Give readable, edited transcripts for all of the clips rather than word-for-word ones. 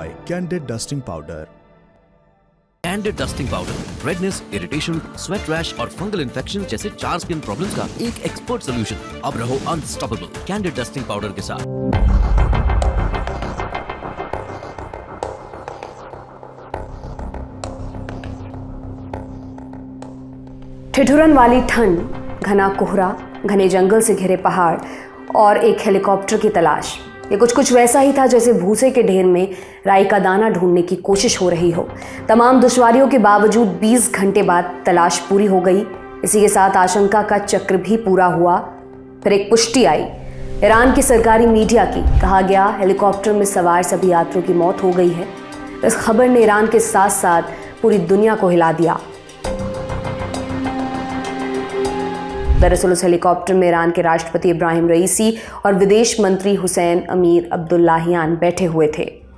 by Candid Dusting Powder. Candid dusting powder redness, irritation, sweat rash और fungal infection जैसे 4 skin problems का एक expert solution. अब रहो अनस्टॉपेबल कैंडिड डस्टिंग पाउडर के साथ। ठिठुरन वाली ठंड, घना कोहरा, घने जंगल से घिरे पहाड़ और एक हेलीकॉप्टर की तलाश। ये कुछ वैसा ही था जैसे भूसे के ढेर में राई का दाना ढूंढने की कोशिश हो रही हो। तमाम दुश्वारियों के बावजूद 20 घंटे बाद तलाश पूरी हो गई। इसी के साथ आशंका का चक्र भी पूरा हुआ। फिर एक पुष्टि आई ईरान की सरकारी मीडिया की। कहा गया हेलीकॉप्टर में सवार सभी यात्रियों की मौत हो गई है। इस खबर ने ईरान के साथ साथ पूरी दुनिया को हिला दिया। दरअसल उस हेलीकॉप्टर में ईरान के राष्ट्रपति इब्राहिम रईसी और विदेश मंत्री हुसैन अमीर अब्दुल्लाहियान बैठे हुए थे।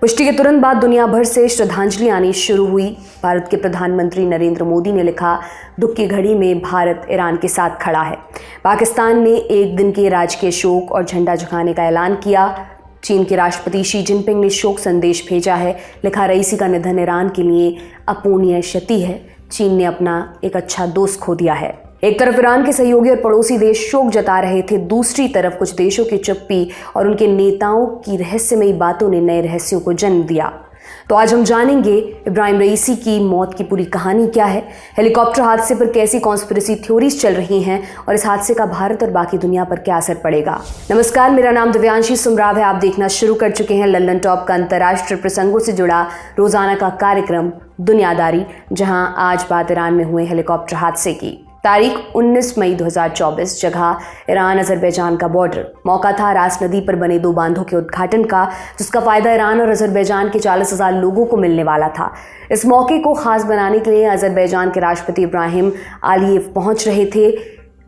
पुष्टि के तुरंत बाद दुनिया भर से श्रद्धांजलि आनी शुरू हुई। भारत के प्रधानमंत्री नरेंद्र मोदी ने लिखा, दुख की घड़ी में भारत ईरान के साथ खड़ा है। पाकिस्तान ने एक दिन के राजकीय शोक और झंडा झुकाने का ऐलान किया। चीन के राष्ट्रपति शी जिनपिंग ने शोक संदेश भेजा है। लिखा, रईसी का निधन ईरान के लिए अपूर्णीय क्षति है। चीन ने अपना एक अच्छा दोस्त खो दिया है। एक तरफ ईरान के सहयोगी और पड़ोसी देश शोक जता रहे थे, दूसरी तरफ कुछ देशों की चुप्पी और उनके नेताओं की रहस्यमयी बातों ने नए रहस्यों को जन्म दिया। तो आज हम जानेंगे इब्राहिम रईसी की मौत की पूरी कहानी क्या है, हेलीकॉप्टर हादसे पर कैसी कॉन्स्पिरेसी थ्योरीज चल रही हैं और इस हादसे का भारत और बाकी दुनिया पर क्या असर पड़ेगा। नमस्कार, मेरा नाम दिव्यांशी सुमराव है। आप देखना शुरू कर चुके हैं लंदन टॉप का अंतर्राष्ट्रीय प्रसंगों से जुड़ा रोजाना का कार्यक्रम दुनियादारी, जहां आज बात ईरान में हुए हेलीकॉप्टर हादसे की। तारीख 19 मई 2024, जगह ईरान अजरबैजान का बॉर्डर। मौका था रास नदी पर बने 2 बांधों के उद्घाटन का, जिसका फायदा ईरान और अजरबैजान के 40,000 लोगों को मिलने वाला था। इस मौके को खास बनाने के लिए अजरबैजान के राष्ट्रपति इब्राहिम आलियेव पहुंच रहे थे।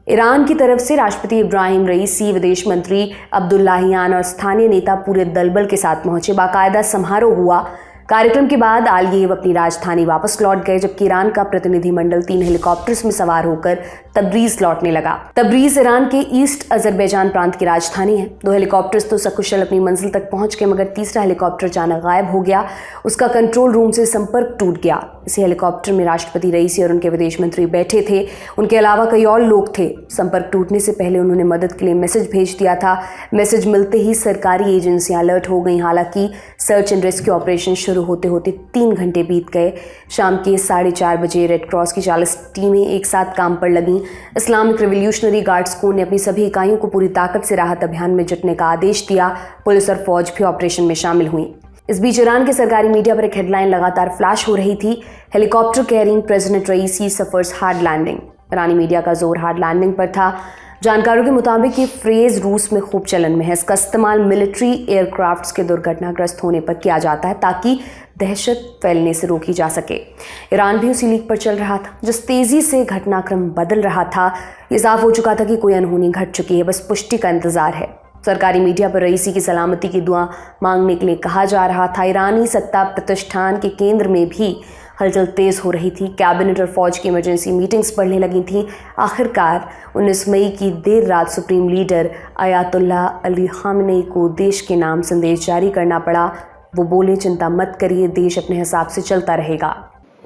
ईरान की तरफ से राष्ट्रपति इब्राहिम रईसी, विदेश मंत्री अब्दुल्लाहियान और स्थानीय नेता पूरे दलबल के साथ पहुंचे। बाकायदा समारोह हुआ। कार्यक्रम के बाद आलियेव अपनी राजधानी वापस लौट गए, जबकि ईरान का प्रतिनिधिमंडल 3 हेलीकॉप्टर्स में सवार होकर तब्रीज लौटने लगा। तब्रीज ईरान के ईस्ट अजरबैजान प्रांत की राजधानी है। 2 हेलीकॉप्टर्स तो सकुशल अपनी मंजिल तक पहुंच गए, मगर तीसरा हेलीकॉप्टर अचानक गायब हो गया। उसका कंट्रोल रूम से संपर्क टूट गया। इसी हेलीकॉप्टर में राष्ट्रपति रईसी और उनके विदेश मंत्री बैठे थे। उनके अलावा कई और लोग थे। संपर्क टूटने से पहले उन्होंने मदद के लिए मैसेज भेज दिया था। मैसेज मिलते ही सरकारी एजेंसियां अलर्ट हो गई। हालांकि सर्च एंड रेस्क्यू ऑपरेशन शुरू होते होते 3 घंटे बीत गए। शाम के 4:30 बजे रेड क्रॉस की 40 टीमें एक साथ काम पर लगीं। इस्लामिक रिवोल्यूशनरी गार्ड्स कोर ने अपनी सभी इकाइयों को पूरी ताकत से राहत अभियान में जुटने का आदेश दिया। पुलिस और फौज भी ऑपरेशन में शामिल हुई। इस बीच ईरान के सरकारी मीडिया पर एक हेडलाइन लगातार फ्लैश हो रही थी, हेलीकॉप्टर कैरिंग प्रेसिडेंट रईसी सफर्स हार्ड लैंडिंग। ईरानी मीडिया का जोर हार्ड लैंडिंग पर था। जानकारों के मुताबिक ये फ्रेज रूस में खूब चलन में है। इसका इस्तेमाल मिलिट्री एयरक्राफ्ट्स के दुर्घटनाग्रस्त होने पर किया जाता है, ताकि दहशत फैलने से रोकी जा सके। ईरान भी उसी लीक पर चल रहा था। जिस तेजी से घटनाक्रम बदल रहा था, ये साफ हो चुका था कि कोई अनहोनी घट चुकी है। बस पुष्टि का इंतजार है। सरकारी मीडिया पर रईसी की सलामती की दुआ मांगने के लिए कहा जा रहा था। ईरानी सत्ता प्रतिष्ठान के केंद्र में भी हलचल तेज हो रही थी। कैबिनेट और फौज की इमरजेंसी मीटिंग्स बढ़ने लगी थी। आखिरकार 19 मई की देर रात supreme leader Ayatollah Ali Khamenei को देश के नाम संदेश जारी करना पड़ा। वो बोले, चिंता मत करिए, देश अपने हिसाब से चलता रहेगा।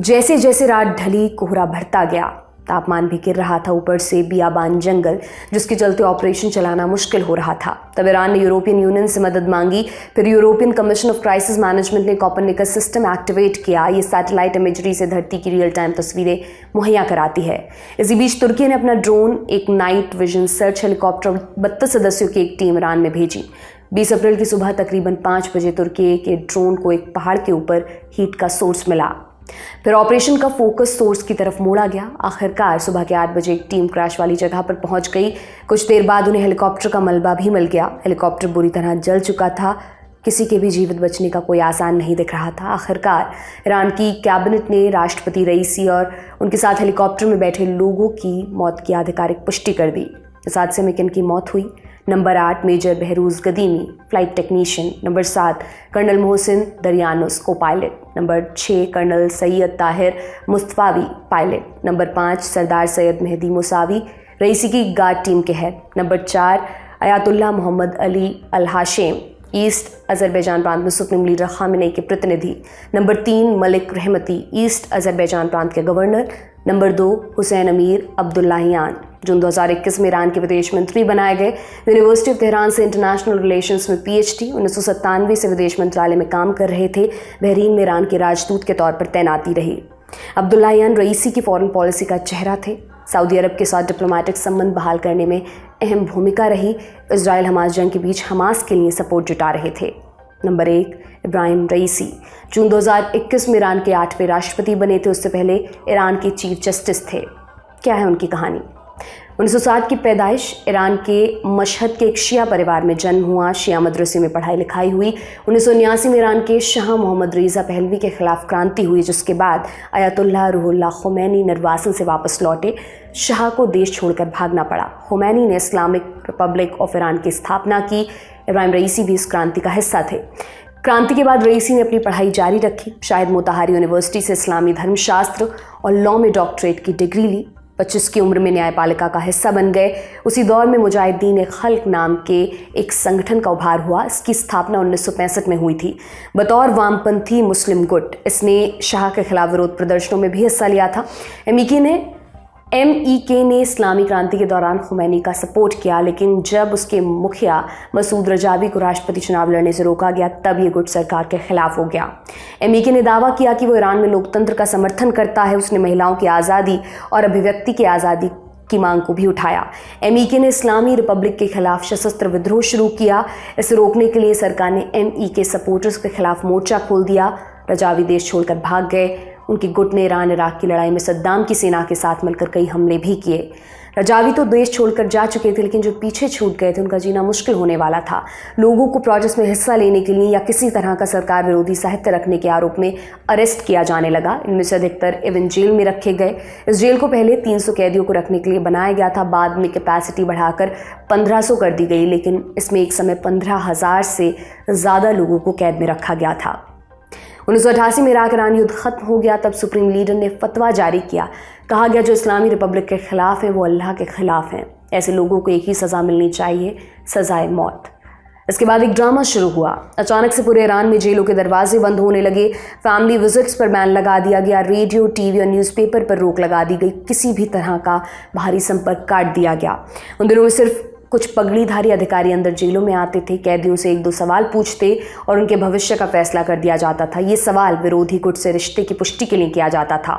जैसे जैसे रात ढली, कोहरा बढ़ता गया। तापमान भी गिर रहा था, ऊपर से बियाबान जंगल, जिसके चलते ऑपरेशन चलाना मुश्किल हो रहा था। तब ईरान ने यूरोपियन यूनियन से मदद मांगी। फिर European commission of crisis management ने कोपरनिकस सिस्टम एक्टिवेट किया। ये सैटेलाइट इमेजरी से धरती की रियल टाइम तस्वीरें मुहैया कराती है। इसी बीच तुर्की ने अपना ड्रोन, एक नाइट विजन सर्च हेलीकॉप्टर, 32 सदस्यों की एक टीम ईरान में भेजी। 20 अप्रैल की सुबह तकरीबन 5 बजे तुर्की के ड्रोन को एक पहाड़ के ऊपर हीट का सोर्स मिला। फिर ऑपरेशन का फोकस सोर्स की तरफ मोड़ा गया। आखिरकार सुबह के 8 बजे एक टीम क्रैश वाली जगह पर पहुंच गई। कुछ देर बाद उन्हें हेलीकॉप्टर का मलबा भी मिल गया। हेलीकॉप्टर बुरी तरह जल चुका था। किसी के भी जीवित बचने का कोई आसान नहीं दिख रहा था। आखिरकार ईरान की कैबिनेट ने राष्ट्रपति रईसी और उनके साथ हेलीकॉप्टर में बैठे लोगों की मौत की आधिकारिक पुष्टि कर दी। इस हादसे में किन की मौत हुई? Number 8 major Behrouz Ghadimi, flight technician. Number 7 colonel Mohsen Daryanush, copilot. Number 6 colonel Seyed Taher Mustafavi, pilot. Number 5 सरदार सैयद मेहदी मुसावी, रईसी की गार्ड टीम के head. Number 4 Ayatollah Mohammad Ali Al Hashem, east Azerbaijan प्रांत में supreme leader Khamenei के प्रतिनिधि। Number 3 Malek Rahmati, east Azerbaijan प्रांत के governor. Number 2 Hussain अमीर अब्दुल्लाहियान, जून 2021 में ईरान के विदेश मंत्री बनाए गए। यूनिवर्सिटी ऑफ तेहरान से इंटरनेशनल रिलेशंस में PhD, 1997 से विदेश मंत्रालय में काम कर रहे थे। बहरीन में ईरान के राजदूत के तौर पर तैनाती रही। अब्दुल्लाहियान रईसी की फॉरेन पॉलिसी का चेहरा थे। सऊदी अरब के साथ डिप्लोमेटिक संबंध बहाल करने में अहम भूमिका रही। इजराइल हमास जंग के बीच हमास के लिए सपोर्ट जुटा रहे थे। नंबर 1 इब्राहिम रईसी, जून 2021 में ईरान के 8वें राष्ट्रपति बने थे। उससे पहले ईरान के चीफ जस्टिस थे। क्या है उनकी कहानी? 1907 की पैदाइश, ईरान के मशहद के एक शिया परिवार में जन्म हुआ। शिया मदरसे में पढ़ाई लिखाई हुई। 1979 में ईरान के शाह मोहम्मद रेज़ा पहलवी के खिलाफ क्रांति हुई, जिसके बाद अयातुल्लाह रूहुल्लाह खुमैनी निर्वासन से वापस लौटे। शाह को देश छोड़कर भागना पड़ा। खुमैनी ने इस्लामिक रिपब्लिक ऑफ ईरान की स्थापना की। इब्राहिम रईसी भी इस क्रांति का हिस्सा थे। क्रांति के बाद रईसी ने अपनी पढ़ाई जारी रखी। शायद मोताहारी यूनिवर्सिटी से इस्लामी धर्मशास्त्र और लॉ में डॉक्टरेट की डिग्री ली। 25 की उम्र में न्यायपालिका का हिस्सा बन गए। उसी दौर में मुजाहिदीन खल्क नाम के एक संगठन का उभार हुआ। इसकी स्थापना 1965 में हुई थी। बतौर वामपंथी मुस्लिम गुट इसने शाह के खिलाफ विरोध प्रदर्शनों में भी हिस्सा लिया था। MEK ने इस्लामी क्रांति के दौरान खुमैनी का सपोर्ट किया, लेकिन जब उसके मुखिया मसूद रजावी को राष्ट्रपति चुनाव लड़ने से रोका गया, तब ये गुट सरकार के खिलाफ हो गया। MEK ने दावा किया कि वो ईरान में लोकतंत्र का समर्थन करता है। उसने महिलाओं की आज़ादी और अभिव्यक्ति की आज़ादी की मांग को भी उठाया। MEK ने इस्लामी रिपब्लिक के खिलाफ सशस्त्र विद्रोह शुरू किया। इसे रोकने के लिए सरकार ने MEK सपोर्टर्स के खिलाफ मोर्चा खोल दिया। रजावी देश छोड़कर भाग गए। उनकी गुट ने ईरान इराक की लड़ाई में सद्दाम की सेना के साथ मिलकर कई हमले भी किए। रजावी तो देश छोड़कर जा चुके थे, लेकिन जो पीछे छूट गए थे उनका जीना मुश्किल होने वाला था। लोगों को प्रोटेस्ट में हिस्सा लेने के लिए या किसी तरह का सरकार विरोधी साहित्य रखने के आरोप में अरेस्ट किया जाने लगा। इनमें से अधिकतर इवन जेल में रखे गए। इस जेल को पहले 300 कैदियों को रखने के लिए बनाया गया था। बाद में कैपेसिटी बढ़ाकर 1500 कर दी गई, लेकिन इसमें एक समय 15,000 से ज़्यादा लोगों को कैद में रखा गया था। 1988 में इराक ईरान युद्ध खत्म हो गया। तब सुप्रीम लीडर ने फतवा जारी किया। कहा गया जो इस्लामी रिपब्लिक के खिलाफ है वो अल्लाह के खिलाफ हैं। ऐसे लोगों को एक ही सज़ा मिलनी चाहिए, सज़ाए मौत। इसके बाद एक ड्रामा शुरू हुआ। अचानक से पूरे ईरान में जेलों के दरवाजे बंद होने लगे। फैमिली विजिट्स पर बैन लगा दिया गया। रेडियो, टीवी और न्यूज़पेपर पर रोक लगा दी गई। किसी भी तरह का बाहरी संपर्क काट दिया गया। उन दिनों में सिर्फ कुछ पगड़ीधारी अधिकारी अंदर जेलों में आते थे, कैदियों से 1-2 सवाल पूछते और उनके भविष्य का फैसला कर दिया जाता था। ये सवाल विरोधी गुट से रिश्ते की पुष्टि के लिए किया जाता था।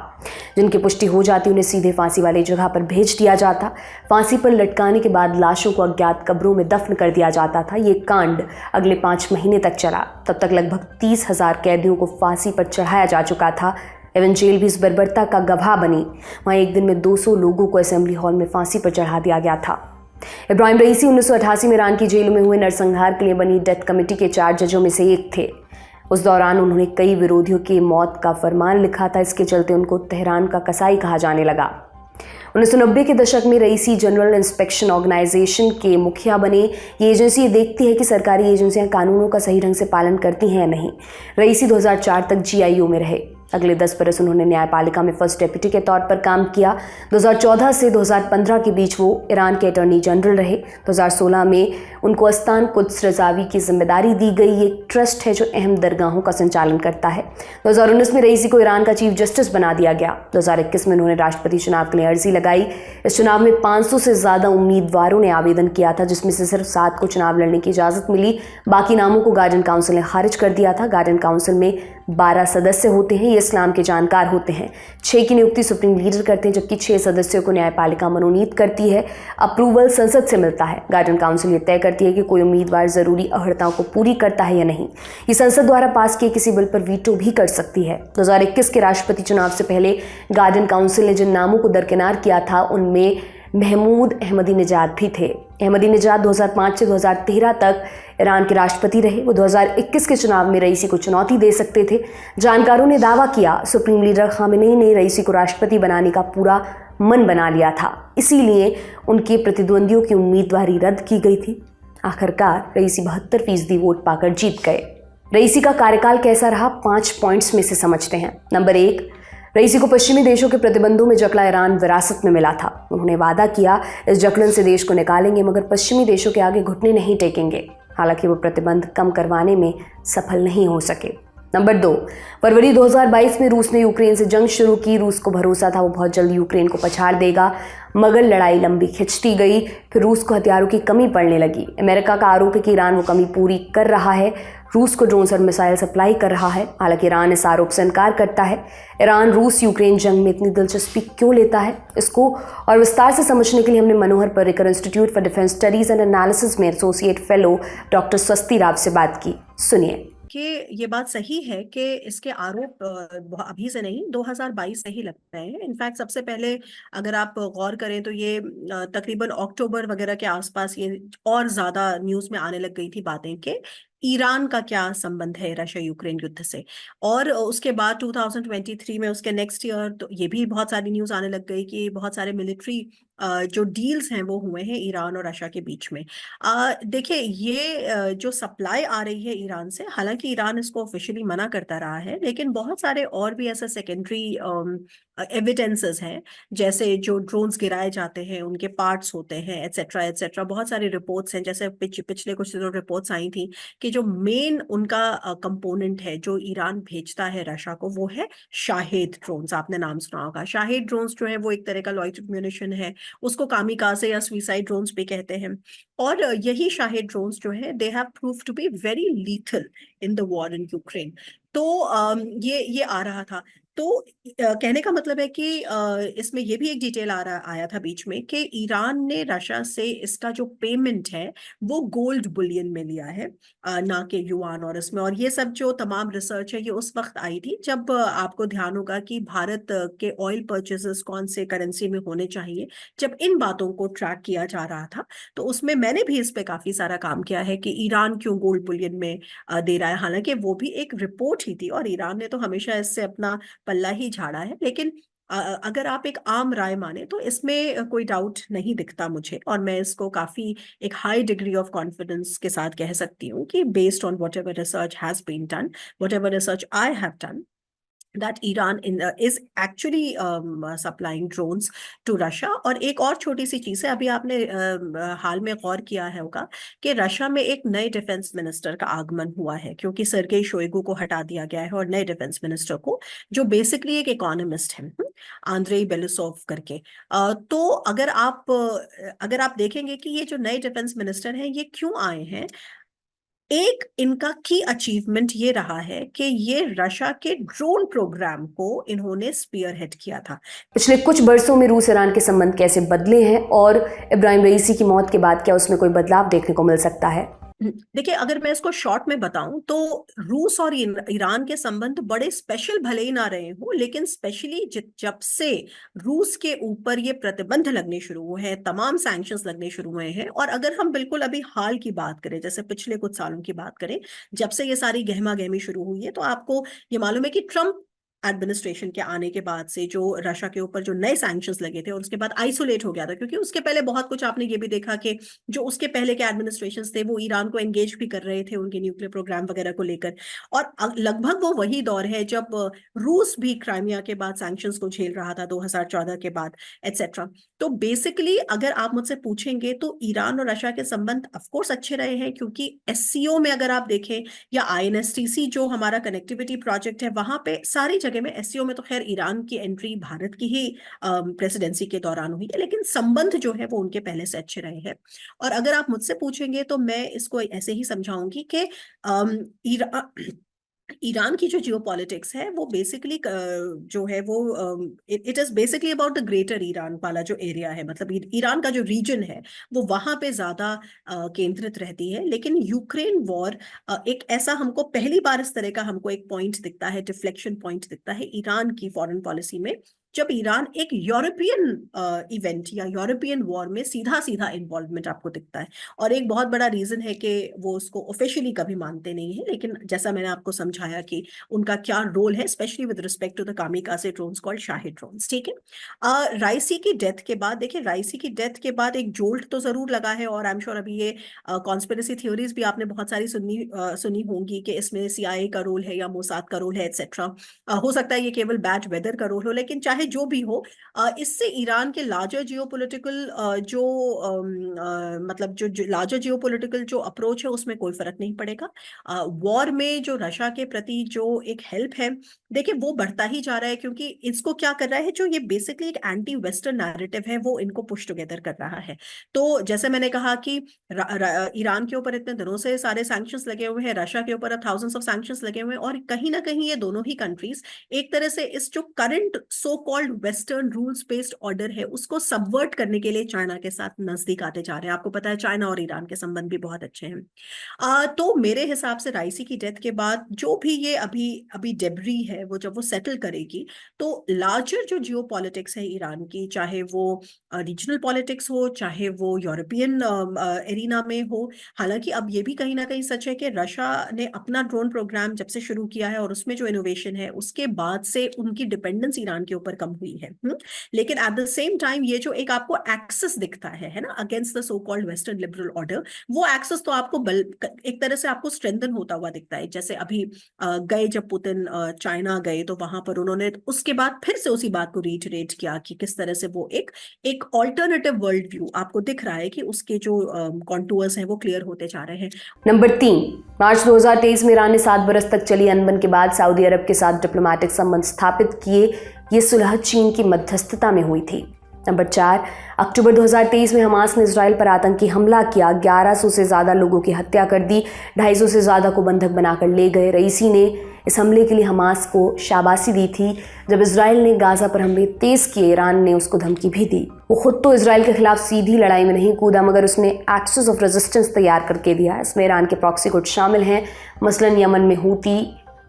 जिनकी पुष्टि हो जाती उन्हें सीधे फांसी वाली जगह पर भेज दिया जाता। फांसी पर लटकाने के बाद लाशों को अज्ञात कब्रों में दफन कर दिया जाता था। ये कांड अगले 5 महीने तक चला। तब तक लगभग 30,000 कैदियों को फांसी पर चढ़ाया जा चुका था। एवन जेल भी इस बर्बरता का गवाह बनी। वहाँ एक दिन में 200 लोगों को असेंबली हॉल में फांसी पर चढ़ा दिया गया था। इब्राहिम रईसी 1988 में ईरान की जेलों में हुए नरसंहार के लिए बनी डेथ कमेटी के 4 जजों में से एक थे। उस दौरान उन्होंने कई विरोधियों की मौत का फरमान लिखा था। इसके चलते उनको तेहरान का कसाई कहा जाने लगा। 1990 के दशक में रईसी जनरल इंस्पेक्शन ऑर्गेनाइजेशन के मुखिया बने। ये एजेंसी देखती है कि सरकारी एजेंसियां कानूनों का सही ढंग से पालन करती हैं या नहीं। रईसी 2004 तक GIO में रहे। अगले 10 बरस उन्होंने न्यायपालिका में फर्स्ट डेप्यूटी के तौर पर काम किया। 2014 से 2015 के बीच वो ईरान के अटॉर्नी जनरल रहे। 2016 में उनको अस्तान कुद्स रज़ावी की जिम्मेदारी दी गई। ये एक ट्रस्ट है जो अहम दरगाहों का संचालन करता है। 2019 में रईसी को ईरान का चीफ जस्टिस बना दिया गया। 2021 में उन्होंने राष्ट्रपति चुनाव के लिए अर्जी लगाई। इस चुनाव में 500 से ज़्यादा उम्मीदवारों ने आवेदन किया था, जिसमें से सिर्फ 7 को चुनाव लड़ने की इजाज़त मिली। बाकी नामों को गार्डियन काउंसिल ने खारिज कर दिया था। गार्डियन काउंसिल में 12 सदस्य होते हैं। ये इस्लाम के जानकार होते हैं। 6 की नियुक्ति सुप्रीम लीडर करते हैं, जबकि 6 सदस्यों को न्यायपालिका मनोनीत करती है। अप्रूवल संसद से मिलता है। गार्डियन काउंसिल ये तय करती है कि कोई उम्मीदवार जरूरी अहर्ताओं को पूरी करता है या नहीं। ये संसद द्वारा पास किए किसी बिल पर वीटो भी कर सकती है। 2021 के राष्ट्रपति चुनाव से पहले गार्डियन काउंसिल ने जिन नामों को दरकिनार किया था, उनमें महमूद अहमदीनेजाद भी थे। अहमदीनेजाद 2005 से 2013 तक ईरान के राष्ट्रपति रहे। वो 2021 के चुनाव में रईसी को चुनौती दे सकते थे। जानकारों ने दावा किया सुप्रीम लीडर खामेनेई ने रईसी को राष्ट्रपति बनाने का पूरा मन बना लिया था, इसीलिए उनके प्रतिद्वंदियों की उम्मीदवारी रद्द की गई थी। आखिरकार रईसी 72% वोट पाकर जीत गए। रईसी का कार्यकाल कैसा रहा, 5 पॉइंट्स में से समझते हैं। नंबर 1, रईसी को पश्चिमी देशों के प्रतिबंधों में जकड़ा ईरान विरासत में मिला था। उन्होंने वादा किया इस जकड़न से देश को निकालेंगे, मगर पश्चिमी देशों के आगे घुटने नहीं टेकेंगे। हालांकि वो प्रतिबंध कम करवाने में सफल नहीं हो सके। नंबर 2, फरवरी 2022 में रूस ने यूक्रेन से जंग शुरू की। रूस को भरोसा था वो बहुत जल्द यूक्रेन को पछाड़ देगा, मगर लड़ाई लंबी खिंचती गई। फिर रूस को हथियारों की कमी पड़ने लगी। अमेरिका का आरोप है कि ईरान वो कमी पूरी कर रहा है। रूस को ड्रोन्स और मिसाइल सप्लाई कर रहा है। हालांकि ईरान इस आरोप से इनकार करता है। ईरान रूस यूक्रेन जंग में इतनी दिलचस्पी क्यों लेता है, इसको और विस्तार से समझने के लिए हमने Manohar Parrikar institute for defence studies and analysis में associate fellow doctor Swasti Rao से बात की। सुनिए। कि ये बात सही है कि इसके आरोप अभी से नहीं 2022 से ही लगते हैं। इनफैक्ट सबसे पहले अगर आप गौर करें तो ये तकरीबन अक्टूबर वगैरह के आसपास ये और ज्यादा न्यूज में आने लग गई थी बातें कि ईरान का क्या संबंध है रशिया यूक्रेन युद्ध से। और उसके बाद 2023 में उसके नेक्स्ट ईयर तो ये भी बहुत सारी न्यूज आने लग गई कि बहुत सारे मिलिट्री जो डील्स हैं वो हुए हैं ईरान और रशिया के बीच में। देखिए ये जो सप्लाई आ रही है ईरान से, हालांकि ईरान इसको ऑफिशियली मना करता रहा है, लेकिन बहुत सारे और भी ऐसे सेकेंडरी एविडेंसेस हैं, जैसे जो ड्रोन्स गिराए जाते हैं उनके पार्ट्स होते हैं एटसेट्रा एटसेट्रा। बहुत सारी रिपोर्ट्स हैं, जैसे पिछले कुछ दिनों रिपोर्ट्स आई थी कि जो मेन उनका कंपोनेंट है जो ईरान भेजता है रशिया को, वो है शाहेद ड्रोन्स। आपने नाम सुना होगा। शाहेद ड्रोन्स जो है वो एक तरह का लॉयटेड म्यूनिशन है, उसको कामिकाज़े या सुसाइड ड्रोन्स भी कहते हैं। और यही शाहेद ड्रोन्स जो है they have prove to be very lethal in the war in Ukraine. तो ये आ रहा था। तो कहने का मतलब है कि इसमें ये भी एक डिटेल आया था बीच में कि ईरान ने रशिया से इसका जो पेमेंट है वो गोल्ड बुलियन में लिया है, ना कि युआन और इसमें। और ये सब जो तमाम रिसर्च है ये उस वक्त आई थी जब आपको ध्यान होगा कि भारत के ऑयल परचेसेस कौन से करेंसी में होने चाहिए, जब इन बातों को ट्रैक किया जा रहा था। तो उसमें मैंने भी इस पे काफी सारा काम किया है कि ईरान क्यों गोल्ड बुलियन में दे रहा है। हालांकि वो भी एक रिपोर्ट ही थी और ईरान ने तो हमेशा इससे अपना पल्ला ही झाड़ा है, लेकिन अगर आप एक आम राय माने तो इसमें कोई डाउट नहीं दिखता मुझे। और मैं इसको काफी एक हाई डिग्री ऑफ कॉन्फिडेंस के साथ कह सकती हूँ कि based on whatever research has been done, whatever research I have done, that Iran is actually supplying drones to Russia। और एक और छोटी सी चीज है, अभी आपने हाल में गौर किया है होगा कि रशिया में एक नए डिफेंस मिनिस्टर का आगमन हुआ है, क्योंकि सर्गेई शोइगु को हटा दिया गया है और नए डिफेंस मिनिस्टर को, जो बेसिकली एक इकोनॉमिस्ट है, आंद्रेई बेलिसोव करके। तो अगर आप देखेंगे कि ये जो नए डिफेंस मिनिस्टर हैं ये क्यों आए हैं, एक इनका की अचीवमेंट ये रहा है कि ये रशिया के ड्रोन प्रोग्राम को इन्होंने स्पीयरहेड किया था। पिछले कुछ बरसों में रूस ईरान के संबंध कैसे बदले हैं और इब्राहिम रईसी की मौत के बाद क्या उसमें कोई बदलाव देखने को मिल सकता है? देखिए, अगर मैं इसको शॉर्ट में बताऊं तो रूस और ईरान के संबंध बड़े स्पेशल भले ही ना रहे हो, लेकिन स्पेशली जब से रूस के ऊपर ये प्रतिबंध लगने शुरू हुए हैं, तमाम सैंक्शंस लगने शुरू हुए हैं। और अगर हम बिल्कुल अभी हाल की बात करें, जैसे पिछले कुछ सालों की बात करें, जब से ये सारी गहमा गहमी शुरू हुई है, तो आपको ये मालूम है कि ट्रंप एडमिनिस्ट्रेशन के आने के बाद से जो रशिया के ऊपर जो नए सैंक्शंस लगे थे और उसके बाद आइसोलेट हो गया था, क्योंकि उसके पहले बहुत कुछ आपने ये भी देखा कि जो उसके पहले के एडमिनिस्ट्रेशंस थे वो ईरान को एंगेज भी कर रहे थे उनके न्यूक्लियर प्रोग्राम वगैरह को लेकर। और लगभग वो वही दौर है जब रूस भी क्राइमिया के बाद सैंक्शंस को झेल रहा था 2014 के बाद, एटसेट्रा। तो बेसिकली अगर आप मुझसे पूछेंगे तो ईरान और रशिया के संबंध ऑफ कोर्स अच्छे रहे हैं, क्योंकि एससीओ में अगर आप देखें या आईएनएसटीसी जो हमारा कनेक्टिविटी प्रोजेक्ट है, वहां पे सारी जगह में, एससीओ में तो खैर ईरान की एंट्री भारत की ही प्रेसिडेंसी के दौरान हुई है, लेकिन संबंध जो है वो उनके पहले से अच्छे रहे हैं। और अगर आप मुझसे पूछेंगे तो मैं इसको ऐसे ही समझाऊंगी कि ईरान की जो जियोपॉलिटिक्स है वो बेसिकली जो है वो it is basically about the greater Iran वाला जो एरिया है, मतलब ईरान का जो रीजन है वो वहां पे ज्यादा केंद्रित रहती है। लेकिन यूक्रेन वॉर एक ऐसा, हमको पहली बार इस तरह का हमको एक पॉइंट दिखता है, डिफ्लेक्शन पॉइंट दिखता है ईरान की फॉरेन पॉलिसी में, जब ईरान एक यूरोपियन इवेंट या यूरोपियन वॉर में सीधा सीधा इन्वॉल्वमेंट आपको दिखता है। और एक बहुत बड़ा रीजन है कि वो उसको ऑफिशियली कभी मानते नहीं है, लेकिन जैसा मैंने आपको समझाया कि उनका क्या रोल है, specially with respect to the kamikaze drones called Shahed drones. ठीक है। राइसी की डेथ के बाद, देखिए राइसी की डेथ के बाद एक जोल्ट तो जरूर लगा है, और आई एम श्योर अभी ये कॉन्स्पिरेसी थ्योरीज भी आपने बहुत सारी सुनी होंगी कि इसमें सीआईए का रोल है या मोसाद का रोल है, एटसेट्रा। हो सकता है ये केवल बैड वेदर का रोल हो, लेकिन चाहे जो भी हो, इससे ईरान के लार्जर जियोपॉलिटिकल मतलब जो लार्जर जियोपॉलिटिकल जो अप्रोच है उसमें कोई फर्क नहीं पड़ेगा। वॉर में जो रशिया के प्रति जो एक हेल्प है, देखिए वो बढ़ता ही जा रहा है, क्योंकि इसको क्या कर रहा है, जो ये बेसिकली एक एंटी वेस्टर्न नैरेटिव है वो इनको पुश टुगेदर कर रहा है। तो जैसे मैंने कहा कि ईरान के ऊपर इतने दिनों से सारे सैंक्शंस लगे हुए हैं, रशिया के ऊपर अब थाउजेंड्स ऑफ सैंक्शंस लगे हुए हैं, और कहीं ना कहीं ये दोनों ही कंट्रीज एक तरह से इस जो current so called western rules based order है उसको सबवर्ट करने के लिए चाइना के साथ नजदीक आते जा रहे हैं। आपको पता है चाइना और ईरान के संबंध भी बहुत अच्छे हैं। तो मेरे हिसाब से राइसी की डेथ के बाद जो भी ये अभी डेब्री है वो जब वो सेटल करेगी, तो लार्जर जो जियो पॉलिटिक्स है ईरान की, चाहे वो रीजनल पॉलिटिक्स हो, चाहे वो यूरोपियन एरिना में हो। हालांकि अब ये भी कहीं ना कहीं सच है कि रशिया ने अपना ड्रोन प्रोग्राम जब से शुरू किया है और उसमें जो इनोवेशन है उसके बाद से उनकी डिपेंडेंस ईरान के ऊपर कम हुई है। लेकिन एट द सेम टाइम ये जो एक आपको एक्सेस दिखता है ना, against the so called western liberal order, वो एक्सेस तो आपको एक तरह से आपको स्ट्रेंथन होता हुआ दिखता है। जैसे अभी गए जब पुतिन चाइना गए तो वहां पर उन्होंने उसके बाद फिर से उसी बात को रीइटरेट किया कि किस तरह से वो एक ऑल्टरनेटिव वर्ल्ड व्यू आपको दिख रहा है कि उसके जो कॉन्टूर्स हैं वो क्लियर होते जा रहे हैं। नंबर 3, मार्च 2023 में ईरान ने 7 बरस तक चली अनबन के बाद सऊदी अरब के साथ डिप्लोमेटिक संबंध स्थापित किए। ये सुलह चीन की मध्यस्थता में हुई थी। नंबर 4, अक्टूबर 2023 में हमास ने इजराइल पर आतंकी हमला किया, 1100 से ज़्यादा लोगों की हत्या कर दी, 250 से ज़्यादा को बंधक बनाकर ले गए। रईसी ने इस हमले के लिए हमास को शाबाशी दी थी। जब इजराइल ने गाजा पर हमले तेज़ किए, ईरान ने उसको धमकी भी दी। वो खुद तो इजराइल के खिलाफ सीधी लड़ाई में नहीं कूदा, मगर उसने एक्सेस ऑफ रेजिस्टेंस तैयार करके दिया। इसमें ईरान के प्रॉक्सी गुट शामिल हैं, मसलन यमन में हूती,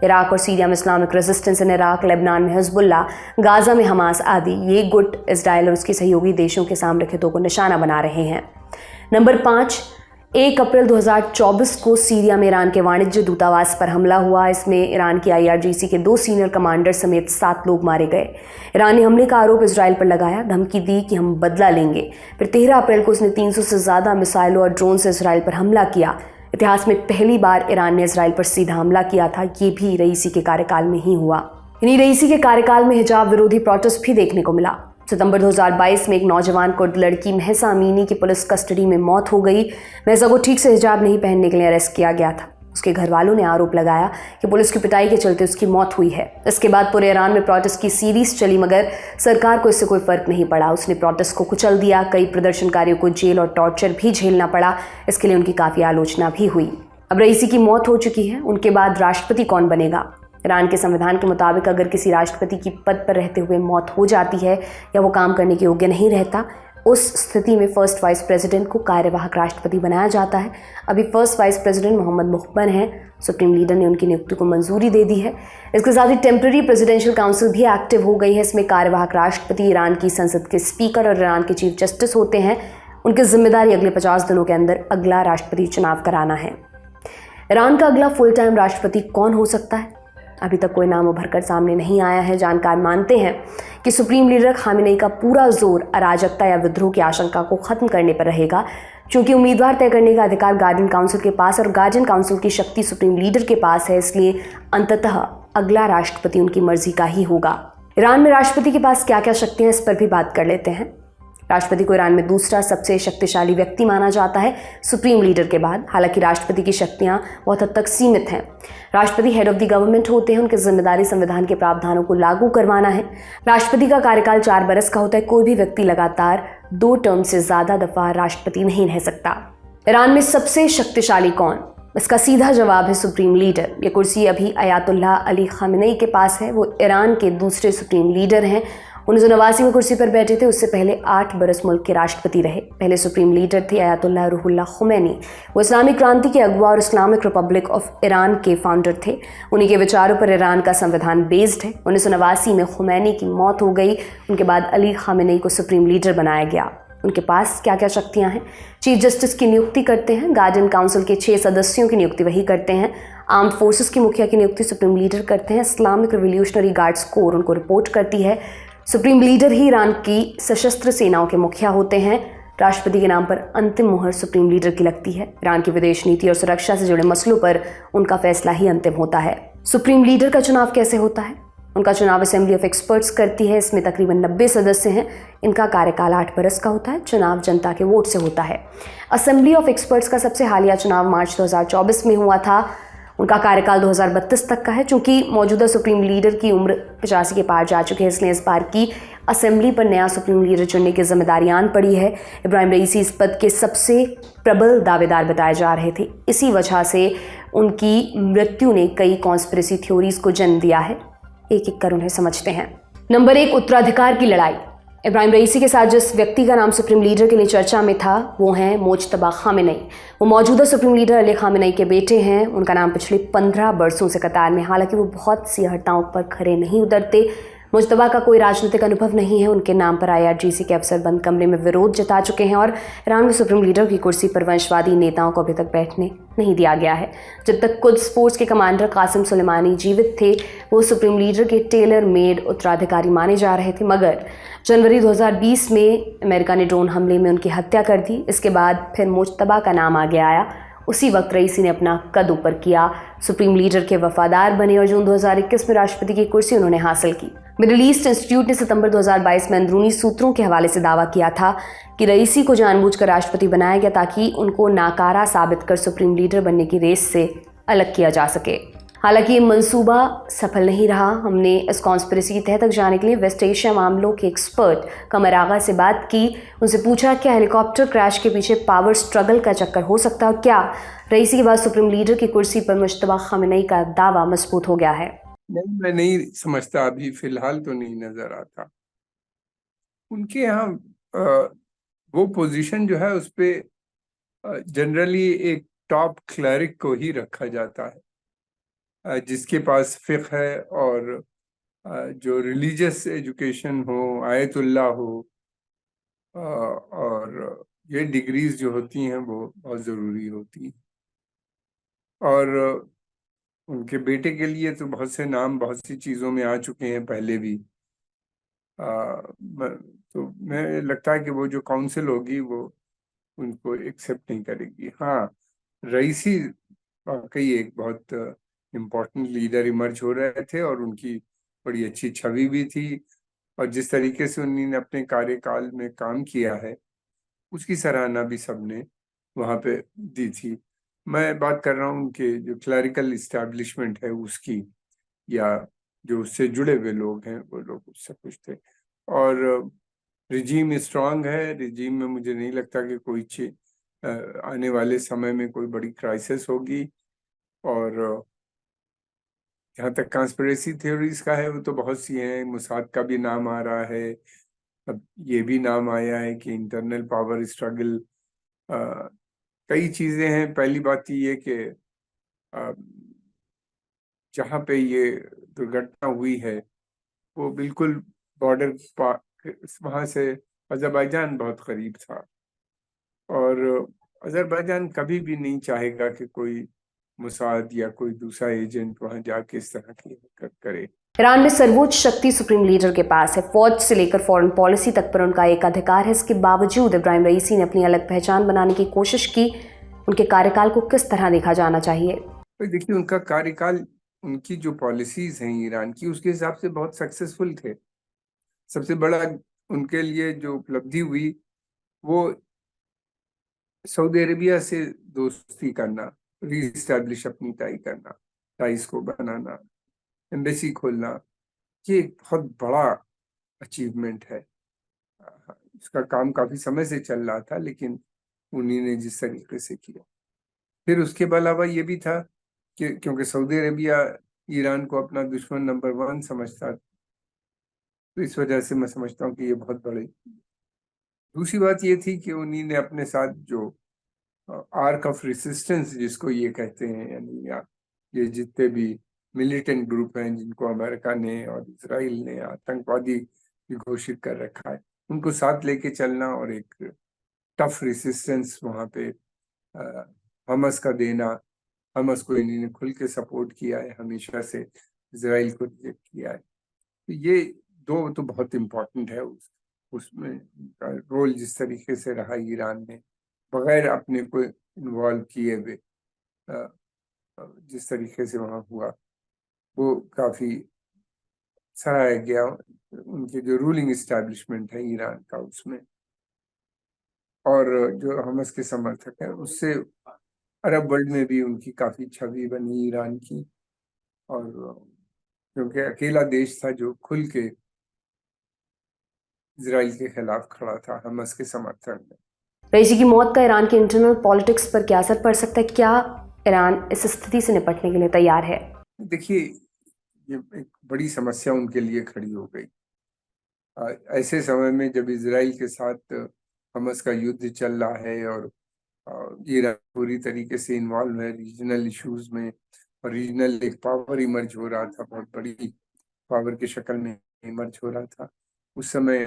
इराक और सीरिया में Islamic resistance in Iraq, Lebanon में हिजबुल्ला, गाजा में हमास आदि। ये गुट इजराइल और उसके सहयोगी देशों के सामरिक हितों को निशाना बना रहे हैं। नंबर 5, 1 अप्रैल 2024 को सीरिया में ईरान के वाणिज्य दूतावास पर हमला हुआ। इसमें ईरान की IRGC के 2 सीनियर कमांडर समेत 7 लोग मारे गए। ईरान ने हमले का आरोप इजराइल पर लगाया, धमकी दी कि हम बदला लेंगे। फिर 13 अप्रैल को उसने 300 से ज़्यादा मिसाइलों और ड्रोन से इजराइल पर हमला किया। इतिहास में पहली बार ईरान ने इजराइल पर सीधा हमला किया था। ये भी रईसी के कार्यकाल में ही हुआ। इन्हीं रईसी के कार्यकाल में हिजाब विरोधी प्रोटेस्ट भी देखने को मिला। सितंबर 2022 में एक नौजवान कुर्द लड़की महसा अमीनी की पुलिस कस्टडी में मौत हो गई। महसा को ठीक से हिजाब नहीं पहनने के लिए अरेस्ट किया गया था। उसके घर वालों ने आरोप लगाया कि पुलिस की पिटाई के चलते उसकी मौत हुई है। इसके बाद पूरे ईरान में प्रोटेस्ट की सीरीज चली, मगर सरकार को इससे कोई फर्क नहीं पड़ा। उसने प्रोटेस्ट को कुचल दिया। कई प्रदर्शनकारियों को जेल और टॉर्चर भी झेलना पड़ा। इसके लिए उनकी काफ़ी आलोचना भी हुई। अब रईसी की मौत हो चुकी है, उनके बाद राष्ट्रपति कौन बनेगा? ईरान के संविधान के मुताबिक अगर किसी राष्ट्रपति की पद पर रहते हुए मौत हो जाती है या वो काम करने के योग्य नहीं रहता, उस स्थिति में फर्स्ट वाइस प्रेसिडेंट को कार्यवाहक राष्ट्रपति बनाया जाता है। अभी फर्स्ट वाइस प्रेसिडेंट मोहम्मद मुख्बर हैं। सुप्रीम लीडर ने उनकी नियुक्ति को मंजूरी दे दी है। इसके साथ ही टेम्पररी प्रेसिडेंशियल काउंसिल भी एक्टिव हो गई है। इसमें कार्यवाहक राष्ट्रपति, ईरान की संसद के स्पीकर और ईरान के चीफ जस्टिस होते हैं। उनकी जिम्मेदारी अगले 50 दिनों के अंदर अगला राष्ट्रपति चुनाव कराना है। ईरान का अगला फुल टाइम राष्ट्रपति कौन हो सकता है? अभी तक कोई नाम उभर कर सामने नहीं आया है। जानकार मानते हैं कि सुप्रीम लीडर खामेनेई का पूरा जोर अराजकता या विद्रोह की आशंका को खत्म करने पर रहेगा, क्योंकि उम्मीदवार तय करने का अधिकार गार्डियन काउंसिल के पास और गार्डियन काउंसिल की शक्ति सुप्रीम लीडर के पास है। इसलिए अंततः अगला राष्ट्रपति उनकी मर्जी का ही होगा। ईरान में राष्ट्रपति के पास क्या क्या शक्तियां, इस पर भी बात कर लेते हैं। राष्ट्रपति को ईरान में दूसरा सबसे शक्तिशाली व्यक्ति माना जाता है सुप्रीम लीडर के बाद। हालांकि राष्ट्रपति की शक्तियां बहुत हद तक सीमित हैं। राष्ट्रपति हेड ऑफ द गवर्नमेंट होते हैं, उनकी जिम्मेदारी संविधान के प्रावधानों को लागू करवाना है। राष्ट्रपति का कार्यकाल 4 बरस का होता है। कोई भी व्यक्ति लगातार 2 टर्म से ज्यादा दफा राष्ट्रपति नहीं रह सकता। ईरान में सबसे शक्तिशाली कौन? इसका सीधा जवाब है सुप्रीम लीडर। ये कुर्सी अभी अयातुल्लाह अली खामेनेई के पास है। वो ईरान के दूसरे सुप्रीम लीडर हैं। 1989 में कुर्सी पर बैठे थे। उससे पहले 8 बरस मुल्क के राष्ट्रपति रहे। पहले सुप्रीम लीडर थे अयातुल्लाह रूहुल्लाह खुमैनी। वो इस्लामिक क्रांति के अगुआ और इस्लामिक रिपब्लिक ऑफ ईरान के फाउंडर थे। उन्हीं के विचारों पर ईरान का संविधान बेस्ड है। 1989 में खुमैनी की मौत हो गई। उनके बाद अली खामेनेई को सुप्रीम लीडर बनाया गया। उनके पास क्या क्या शक्तियां हैं? चीफ जस्टिस की नियुक्ति करते हैं। गार्डियन काउंसिल के 6 सदस्यों की नियुक्ति वही करते हैं। आर्म्ड फोर्सेस की मुखिया की नियुक्ति सुप्रीम लीडर करते हैं। इस्लामिक रिवोल्यूशनरी गार्ड्स कोर उनको रिपोर्ट करती है। सुप्रीम लीडर ही ईरान की सशस्त्र सेनाओं के मुखिया होते हैं। राष्ट्रपति के नाम पर अंतिम मुहर सुप्रीम लीडर की लगती है। ईरान की विदेश नीति और सुरक्षा से जुड़े मसलों पर उनका फैसला ही अंतिम होता है। सुप्रीम लीडर का चुनाव कैसे होता है? उनका चुनाव असेंबली ऑफ एक्सपर्ट्स करती है। इसमें तकरीबन 90 सदस्य हैं। इनका कार्यकाल 8 बरस का होता है। चुनाव जनता के वोट से होता है। असेंबली ऑफ एक्सपर्ट्स का सबसे हालिया चुनाव मार्च 2024 में हुआ था। उनका कार्यकाल 2032 तक का है। चूंकि मौजूदा सुप्रीम लीडर की उम्र 85 के पार जा चुके हैं, इसलिए इस बार की असेंबली पर नया सुप्रीम लीडर चुनने की जिम्मेदारी आन पड़ी है। इब्राहिम रईसी इस पद के सबसे प्रबल दावेदार बताए जा रहे थे। इसी वजह से उनकी मृत्यु ने कई कॉन्स्पिरेसी थ्योरीज को जन्म दिया है। एक एक कर उन्हें समझते हैं। नंबर 1, उत्तराधिकार की लड़ाई। इब्राहिम रईसी के साथ जिस व्यक्ति का नाम सुप्रीम लीडर के लिए चर्चा में था वो हैं मुज्तबा खामेनेई। वो मौजूदा सुप्रीम लीडर अली खामेनेई के बेटे हैं। उनका नाम पिछले 15 बरसों से कतार में। हालांकि वो बहुत सी हड़तालों पर खड़े नहीं उतरते। मुज्तबा का कोई राजनीतिक अनुभव नहीं है। उनके नाम पर IRGC के अफसर बंद कमरे में विरोध जता चुके हैं और ईरान में सुप्रीम लीडर की कुर्सी पर वंशवादी नेताओं को अभी तक बैठने नहीं दिया गया है। जब तक कुद्स फोर्स के कमांडर कासिम सुलेमानी जीवित थे, वो सुप्रीम लीडर के टेलर मेड उत्तराधिकारी माने जा रहे थे। मगर जनवरी 2020 में अमेरिका ने ड्रोन हमले में उनकी हत्या कर दी। इसके बाद फिर मुज्तबा का नाम आगे आया। उसी वक्त रईसी ने अपना कद ऊपर किया, सुप्रीम लीडर के वफादार बने और जून 2021 में राष्ट्रपति की कुर्सी उन्होंने हासिल की। मिडिल ईस्ट इंस्टीट्यूट ने सितंबर 2022 में अंदरूनी सूत्रों के हवाले से दावा किया था कि रईसी को जानबूझकर राष्ट्रपति बनाया गया ताकि उनको नाकारा साबित कर सुप्रीम लीडर बनने की रेस से अलग किया जा सके। हालांकि ये मंसूबा सफल नहीं रहा। हमने इस कॉन्स्पिरेसी की तह तक जाने के लिए वेस्ट एशिया मामलों के एक्सपर्ट कमर आगा से बात की। उनसे पूछा क्या हेलीकॉप्टर क्रैश के पीछे पावर स्ट्रगल का चक्कर हो सकता है और क्या रईसी के बाद सुप्रीम लीडर की कुर्सी पर मुज्तबा खामेनेई का दावा मजबूत हो गया है? नहीं, मैं नहीं समझता। अभी फिलहाल तो नहीं नजर आता। उनके यहाँ वो पोजीशन जो है उस पे जनरली एक टॉप क्लरिक को ही रखा जाता है, जिसके पास फिक्र है और जो रिलीजियस एजुकेशन हो, आयतुल्लाह हो, और ये डिग्रीज जो होती हैं वो बहुत ज़रूरी होती हैं। और उनके बेटे के लिए तो बहुत से नाम बहुत सी चीज़ों में आ चुके हैं पहले भी। तो मैं लगता है कि वो जो काउंसिल होगी वो उनको एक्सेप्ट नहीं करेगी। हाँ, रईसी वाकई एक बहुत इम्पोर्टेंट लीडर इमर्ज हो रहे थे और उनकी बड़ी अच्छी छवि भी थी और जिस तरीके से उन्होंने अपने कार्यकाल में काम किया है उसकी सराहना भी सबने वहाँ पे दी थी। मैं बात कर रहा हूँ उनके जो क्लरिकल इस्टेब्लिशमेंट है उसकी, या जो उससे जुड़े हुए लोग हैं वो लोग उससे खुश थे। और रिजीम स्ट्रांग है। रिजीम में मुझे नहीं लगता कि कोई आने वाले समय में कोई बड़ी क्राइसिस होगी। और जहाँ तक कॉन्स्पिरेसी थ्योरीज का है वो तो बहुत सी हैं। मोसाद का भी नाम आ रहा है। अब ये भी नाम आया है कि इंटरनल पावर स्ट्रगल, कई चीज़ें हैं। पहली बात ये कि जहाँ पे ये दुर्घटना हुई है वो बिल्कुल बॉर्डर वहाँ से अज़रबैजान बहुत करीब था और अज़रबैजान कभी भी नहीं चाहेगा कि कोई मोसाद या कोई दूसरा एजेंट वहां जाके इस तरह की हरकत करे। ईरान में सर्वोच्च शक्ति सुप्रीम लीडर के पास है। फौज से लेकर फॉरेन पॉलिसी तक पर उनका एक अधिकार है। इसके बावजूद इब्राहिम रईसी ने अपनी अलग पहचान बनाने की कोशिश की। उनके कार्यकाल को किस तरह देखा जाना चाहिए? तो देखिए, उनका कार्यकाल, उनकी जो पॉलिसीज हैं ईरान की, उसके हिसाब से बहुत सक्सेसफुल थे। सबसे बड़ा उनके लिए जो उपलब्धि हुई वो सऊदी अरेबिया से दोस्ती करना, रीस्टैब्लिश अपनी टाइज को बनाना, एम्बेसी खोलना, ये एक बहुत बड़ा अचीवमेंट है। इसका काम काफी समय से चल रहा था, लेकिन उन्हीं ने जिस तरीके से किया। फिर उसके अलावा ये भी था कि क्योंकि सऊदी अरेबिया ईरान को अपना दुश्मन नंबर 1 समझता, तो इस वजह से मैं समझता हूँ कि ये बहुत बड़ी। दूसरी बात ये थी कि उन्हीं ने अपने साथ जो आर्क ऑफ रेसिस्टेंस जिसको ये कहते हैं, यानी ये जितने भी मिलिटेंट ग्रुप हैं जिनको अमेरिका ने और इजराइल ने आतंकवादी घोषित कर रखा है, उनको साथ लेके चलना और एक टफ रेसिस्टेंस वहाँ पे हमास का देना। हमास को इन्होंने खुल के सपोर्ट किया है हमेशा से, इजराइल को रिजेक्ट किया है। तो ये दो तो बहुत इम्पोर्टेंट है। उसमें रोल जिस तरीके से रहा ईरान ने, बगैर अपने को इन्वॉल्व किए हुए जिस तरीके से वहाँ हुआ, वो काफी सराहा गया। उनके जो रूलिंग एस्टैब्लिशमेंट है ईरान का, उसमें और जो हमास के समर्थक है, उससे अरब वर्ल्ड में भी उनकी काफी छवि बनी ईरान की। और क्योंकि अकेला देश था जो खुल के इजराइल के खिलाफ खड़ा था हमास के समर्थन में। रईसी की मौत का ईरान के इंटरनल पॉलिटिक्स पर क्या असर पड़ सकता है? क्या ईरान इस स्थिति से निपटने के लिए तैयार है? देखिए, ये एक बड़ी समस्या उनके लिए खड़ी हो गई। ऐसे समय में जब इजराइल के साथ हमास का युद्ध चल रहा है और ईरान पूरी तरीके से इन्वॉल्व है रीजनल इश्यूज में, और रीजनल एक पावर इमर्ज हो रहा था, बहुत बड़ी पावर की शक्ल में इमर्ज हो रहा था। उस समय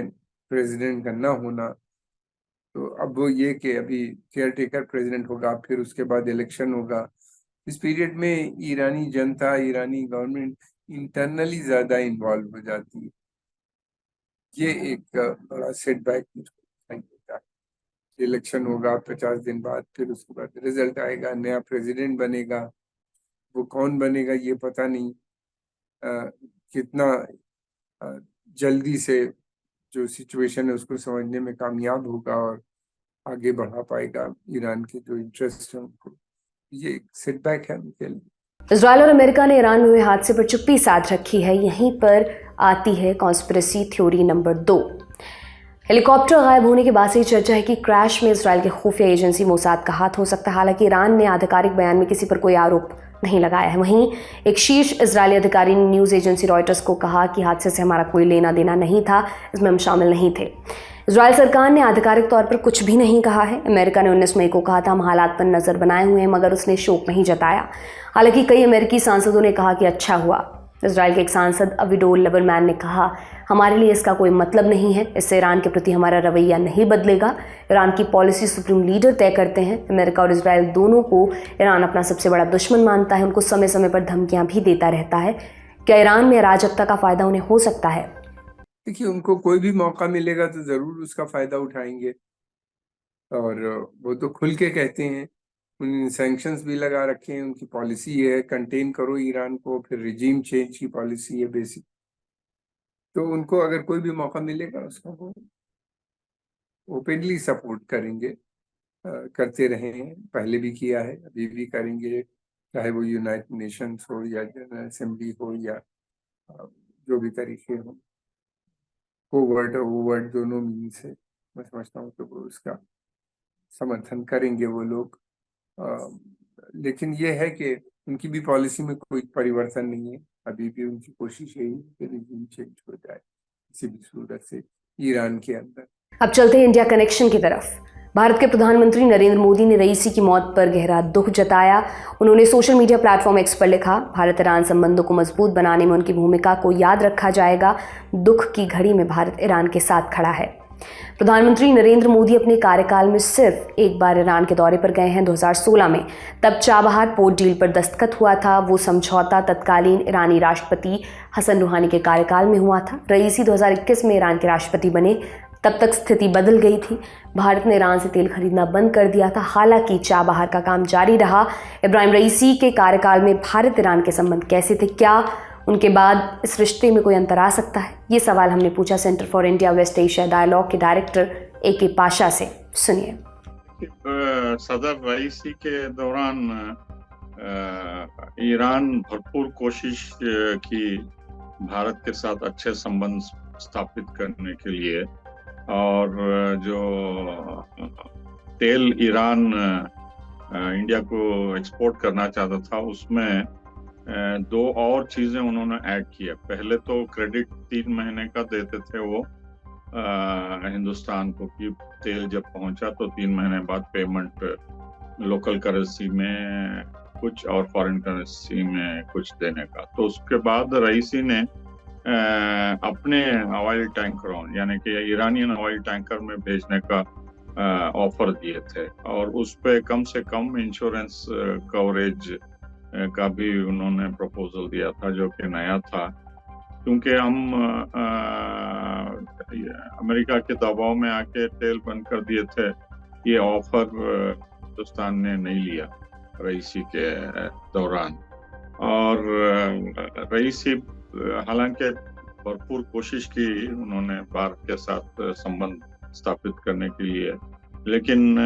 प्रेसिडेंट का ना होना, तो अब वो ये कि अभी केयर टेकर प्रेसिडेंट होगा, फिर उसके बाद इलेक्शन होगा। इस पीरियड में ईरानी जनता, ईरानी गवर्नमेंट इंटरनली ज्यादा इन्वॉल्व हो जाती है। ये एक बड़ा सेटबैक होता है। इलेक्शन होगा 50 दिन बाद, फिर उसके बाद रिजल्ट आएगा, नया प्रेसिडेंट बनेगा। वो कौन बनेगा ये पता नहीं, कितना जल्दी से जो सिचुएशन है उसको समझने में कामयाब होगा और आगे बढ़ा पाएगा ईरान के जो इंटरेस्ट है उनको। ये एक सेटबैक है उनके लिए। इजराइल और अमेरिका ने ईरान में हुए हादसे पर चुप्पी साध रखी है। यहीं पर आती है कॉन्स्पिरेसी थ्योरी नंबर 2। हेलीकॉप्टर गायब होने के बाद से चर्चा है कि क्रैश में इजराइल की खुफिया एजेंसी मोसाद का हाथ हो सकता है। हालांकि ईरान ने आधिकारिक बयान में किसी पर कोई आरोप नहीं लगाया है। वहीं एक शीर्ष इजरायली अधिकारी ने न्यूज़ एजेंसी रॉयटर्स को कहा कि हादसे से हमारा कोई लेना देना नहीं था, इसमें हम शामिल नहीं थे। इजराइल सरकार ने आधिकारिक तौर पर कुछ भी नहीं कहा है। अमेरिका ने 19 मई को कहा था हम हालात पर नजर बनाए हुए हैं, मगर उसने शोक नहीं जताया। हालांकि कई अमेरिकी सांसदों ने कहा कि अच्छा हुआ। इजराइल के एक सांसद अविडोर लिबरमैन ने कहा हमारे लिए इसका कोई मतलब नहीं है, इससे ईरान के प्रति हमारा रवैया नहीं बदलेगा। ईरान की पॉलिसी सुप्रीम लीडर तय करते हैं। अमेरिका और इजराइल दोनों को ईरान अपना सबसे बड़ा दुश्मन मानता है, उनको समय समय पर धमकियां भी देता रहता है। क्या ईरान में अराजकता का फायदा उन्हें हो सकता है? देखिए, उनको कोई भी मौका मिलेगा तो जरूर उसका फायदा उठाएंगे, और वो तो खुल के कहते हैं। उन्होंने सैंक्शंस भी लगा रखे हैं। उनकी पॉलिसी है कंटेन करो ईरान को, फिर रिजीम चेंज की पॉलिसी है बेसिक। तो उनको अगर कोई भी मौका मिलेगा उसका वो ओपनली सपोर्ट करेंगे। करते रहे हैं, पहले भी किया है, अभी भी करेंगे, चाहे वो यूनाइटेड नेशंस हो या जनरल असेंबली हो या जो भी तरीके हो, कोवर्ट और ओवर्ट दोनों मीन से मैं समझता हूँ कि वो उसका समर्थन करेंगे वो लोग। लेकिन ये है कि उनकी भी पॉलिसी में कोई परिवर्तन नहीं है। अभी भी उनकी कोशिश यही है कि रिजीम चेंज हो जाए किसी भी सूरत से ईरान के अंदर। अब चलते हैं इंडिया कनेक्शन की तरफ। भारत के प्रधानमंत्री नरेंद्र मोदी ने रईसी की मौत पर गहरा दुख जताया। उन्होंने सोशल मीडिया प्लेटफॉर्म एक्स पर लिखा भारत ईरान संबंधों को मजबूत बनाने में उनकी भूमिका को याद रखा जाएगा। दुख की घड़ी में भारत ईरान के साथ खड़ा है। प्रधानमंत्री नरेंद्र मोदी अपने कार्यकाल में सिर्फ एक बार ईरान के दौरे पर गए हैं 2016 में। तब चाबहार पोर्ट डील पर दस्तखत हुआ था। वो समझौता तत्कालीन ईरानी राष्ट्रपति हसन रूहानी के कार्यकाल में हुआ था। रईसी 2021 में ईरान के राष्ट्रपति बने। तब तक स्थिति बदल गई थी। भारत ने ईरान से तेल खरीदना बंद कर दिया था। हालांकि चाबहार का काम जारी रहा। इब्राहिम रईसी के कार्यकाल में भारत ईरान के संबंध कैसे थे? क्या उनके बाद इस रिश्ते में कोई अंतर आ सकता है? ये सवाल हमने पूछा Centre for India West Asia Dialogue के डायरेक्टर ए.के. पाशा से। सुनिए। सदर रईसी के दौरान ईरान भरपूर कोशिश की भारत के साथ अच्छे संबंध स्थापित करने के लिए, और जो तेल ईरान इंडिया को एक्सपोर्ट करना चाहता था, उसमें दो और चीजें उन्होंने ऐड किया। पहले तो क्रेडिट 3 महीने का देते थे वो हिंदुस्तान को, कि तेल जब पहुंचा तो 3 महीने बाद पेमेंट लोकल करेंसी में कुछ और फॉरेन करेंसी में कुछ देने का। तो उसके बाद रईसी ने अपने ऑयल टैंकरों, यानी कि ईरानियन ऑयल टैंकर में भेजने का ऑफर दिए थे, और उस पे कम से कम इंश्योरेंस कवरेज का भी उन्होंने प्रपोजल दिया था, जो कि नया था। क्योंकि हम अमेरिका के दबाव में आके तेल बंद कर दिए थे, ये ऑफर हिंदुस्तान ने नहीं लिया रईसी के दौरान। और रईसी हालांकि भरपूर कोशिश की उन्होंने भारत के साथ संबंध स्थापित करने के लिए, लेकिन